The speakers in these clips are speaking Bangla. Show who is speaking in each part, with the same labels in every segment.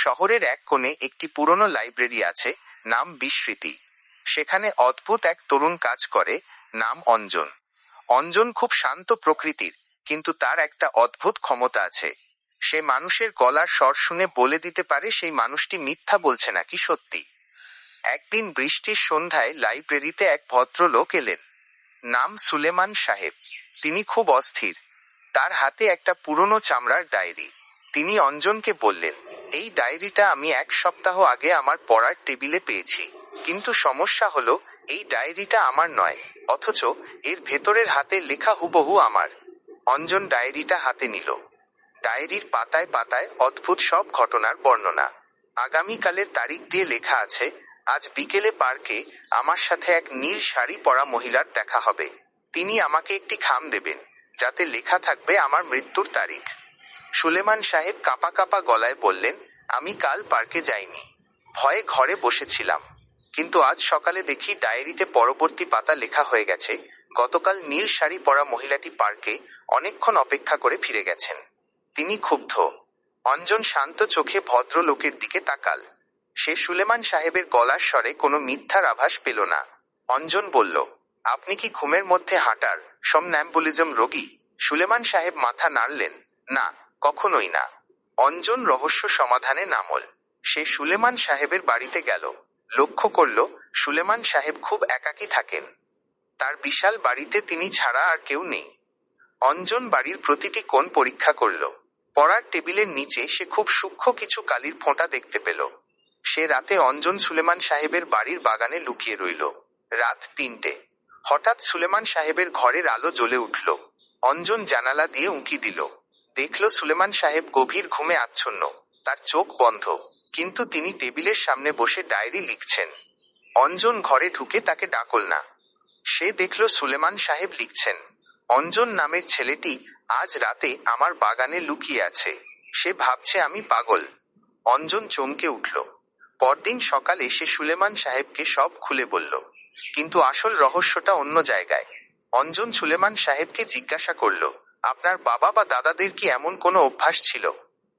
Speaker 1: শহরের এক কোণে একটি পুরনো লাইব্রেরি আছে, নাম বিস্মৃতি। সেখানে অদ্ভুত এক তরুণ কাজ করে, নাম অঞ্জন। অঞ্জন খুব শান্ত প্রকৃতির, কিন্তু তার একটা অদ্ভুত ক্ষমতা আছে। সে মানুষের গলার স্বর শুনে বলে দিতে পারে সেই মানুষটি মিথ্যা বলছে নাকি সত্যি। একদিন বৃষ্টির সন্ধ্যায় লাইব্রেরিতে এক ভদ্রলোক এলেন। নাম সুলেমান সাহেব। তিনি খুব অস্থির। তার হাতে একটা পুরনো চামড়ার ডায়েরি। তিনি অঞ্জনকে বললেন, এই ডায়েরিটা আমি 1 সপ্তাহ আগে আমার পড়ার টেবিলে পেয়েছি, কিন্তু সমস্যা হলো এই ডায়েরিটা আমার নয়, অথচ এর ভেতরের হাতে লেখা হুবহু আমার। অঞ্জন ডায়েরিটা হাতে নিল। ডায়েরির পাতায় পাতায় অদ্ভুত সব ঘটনার বর্ণনা। আগামীকালের তারিখ দিয়ে লেখা আছে, আজ বিকেলে পার্কে আমার সাথে এক নীল শাড়ি পরা মহিলার দেখা হবে। তিনি আমাকে একটি খাম দেবেন, যাতে লেখা থাকবে আমার মৃত্যুর তারিখ। সুলেমান সাহেব কাঁপা কাঁপা গলায় বললেন, আমি কাল পার্কে যাইনি। ভয়ে ঘরে বসেছিলাম। কিন্তু আজ সকালে দেখি ডায়েরিতে পরবর্তী পাতা লেখা হয়ে গেছে, গতকাল নীল শাড়ি পরা মহিলাটি পার্কে অনেকক্ষণ অপেক্ষা করে ফিরে গেছেন। তিনি ক্ষুব্ধ। অঞ্জন শান্ত চোখে ভদ্রলোকের দিকে তাকাল। সে সুলেমান সাহেবের গলার স্বরে কোনো মিথ্যার আভাস পেল না। অঞ্জন বলল, আপনি কি ঘুমের মধ্যে হাঁটার সমন্যাম্বুলিজম রোগী? সুলেমান সাহেব মাথা নাড়লেন, না, কখনোই না। অঞ্জন রহস্য সমাধানে নামল। সে সুলেমান সাহেবের বাড়িতে গেল। লক্ষ্য করল, সুলেমান সাহেব খুব একাকী থাকেন। তার বিশাল বাড়িতে তিনি ছাড়া আর কেউ নেই। অঞ্জন বাড়ির প্রতিটি কোণ পরীক্ষা করল। পড়ার টেবিলের নিচে সে খুব সূক্ষ্ম কিছু কালির ফোঁটা দেখতে পেল। সে রাতে অঞ্জন সুলেমান সাহেবের বাড়ির বাগানে লুকিয়ে রইল। রাত 3টে। হঠাৎ সুলেমান সাহেবের ঘরের আলো জ্বলে উঠল। অঞ্জন জানালা দিয়ে উঁকি দিল। দেখল সুলেমান সাহেব গভীর ঘুমে আচ্ছন্ন। তার চোখ বন্ধ, কিন্তু তিনি টেবিলের সামনে বসে ডায়েরি লিখছেন। অঞ্জন ঘরে ঢুকে তাকে ডাকল না। সে দেখল সুলেমান সাহেব লিখছেন, অঞ্জন নামের ছেলেটি আজ রাতে আমার বাগানে লুকিয়ে আছে। সে ভাবছে আমি পাগল। অঞ্জন চমকে উঠল। পরদিন সকালে সে সুলেমান সাহেবকে সব খুলে বলল, কিন্তু আসল রহস্যটা অন্য জায়গায়। অঞ্জন সুলেমান সাহেবকে জিজ্ঞাসা করল, আপনার বাবা বা দাদাদের কি এমন কোনো অভ্যাস ছিল?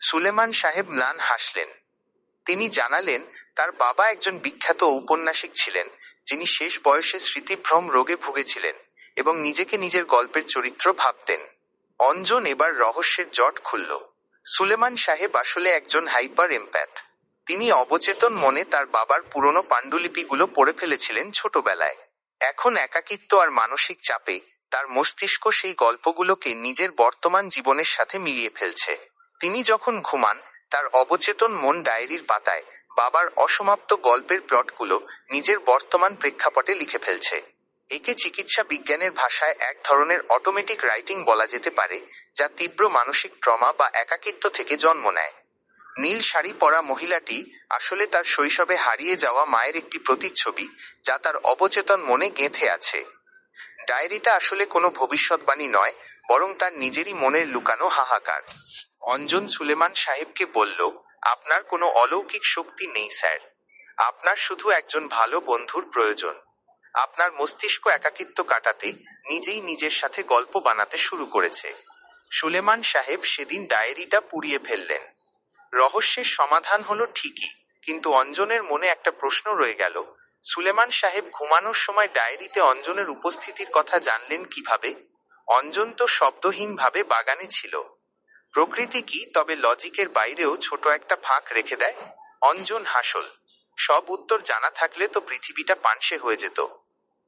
Speaker 1: সুলেমান সাহেব ম্লান হাসলেন। তিনি জানালেন, তার বাবা একজন বিখ্যাত ঔপন্যাসিক ছিলেন, যিনি শেষ বয়সে স্মৃতিভ্রম রোগে ভুগেছিলেন এবং নিজেকে নিজের গল্পের চরিত্র ভাবতেন। অঞ্জন এবার রহস্যের জট খুলল। সুলেমান সাহেব আসলে একজন হাইপার এমপ্যাথ। তিনি অবচেতন মনে তার বাবার পুরনো পাণ্ডুলিপিগুলো পড়ে ফেলেছিলেন ছোটবেলায়। এখন একাকিত্ব আর মানসিক চাপে তার মস্তিষ্ক সেই গল্পগুলোকে নিজের বর্তমান জীবনের সাথে মিলিয়ে ফেলছে। তিনি যখন ঘুমান, তার অবচেতন মন ডায়েরির পাতায় বাবার অসমাপ্ত গল্পের প্লটগুলো নিজের বর্তমান প্রেক্ষাপটে লিখে ফেলছে। একে চিকিৎসা বিজ্ঞানের ভাষায় এক ধরনের অটোমেটিক রাইটিং বলা যেতে পারে, যা তীব্র মানসিক ট্রমা বা একাকিত্ব থেকে জন্ম নেয়। নীল শাড়ি পরা মহিলাটি আসলে তার শৈশবে হারিয়ে যাওয়া মায়ের একটি প্রতিচ্ছবি, যা তার অবচেতন মনে গেঁথে আছে। ডায়েরিটা আসলে কোনো ভবিষ্যৎবাণী নয়, বরং তার নিজেরই মনের লুকানো হাহাকার। অঞ্জন সুলেমান সাহেবকে বলল, আপনার কোনো অলৌকিক শক্তি নেই স্যার। আপনার শুধু একজন ভালো বন্ধুর প্রয়োজন। আপনার মস্তিষ্ক একাকিত্ব কাটাতে নিজেই নিজের সাথে গল্প বানাতে শুরু করেছে। সুলেমান সাহেব সেদিন ডায়েরিটা পুড়িয়ে ফেললেন। রহস্যের সমাধান হলো ঠিকই, কিন্তু অঞ্জনের মনে একটা প্রশ্ন রয়ে গেল, সুলেমান সাহেব ঘুমানোর সময় ডায়েরিতে অঞ্জনের উপস্থিতির কথা জানলেন কিভাবে? অঞ্জন তো শব্দহীনভাবে বাগানে ছিল। প্রকৃতি কি তবে লজিকের বাইরেও ছোট একটা ফাঁক রেখে দেয়? অঞ্জন হাসল। সব উত্তর জানা থাকলে তো পৃথিবীটা পানসে হয়ে যেত।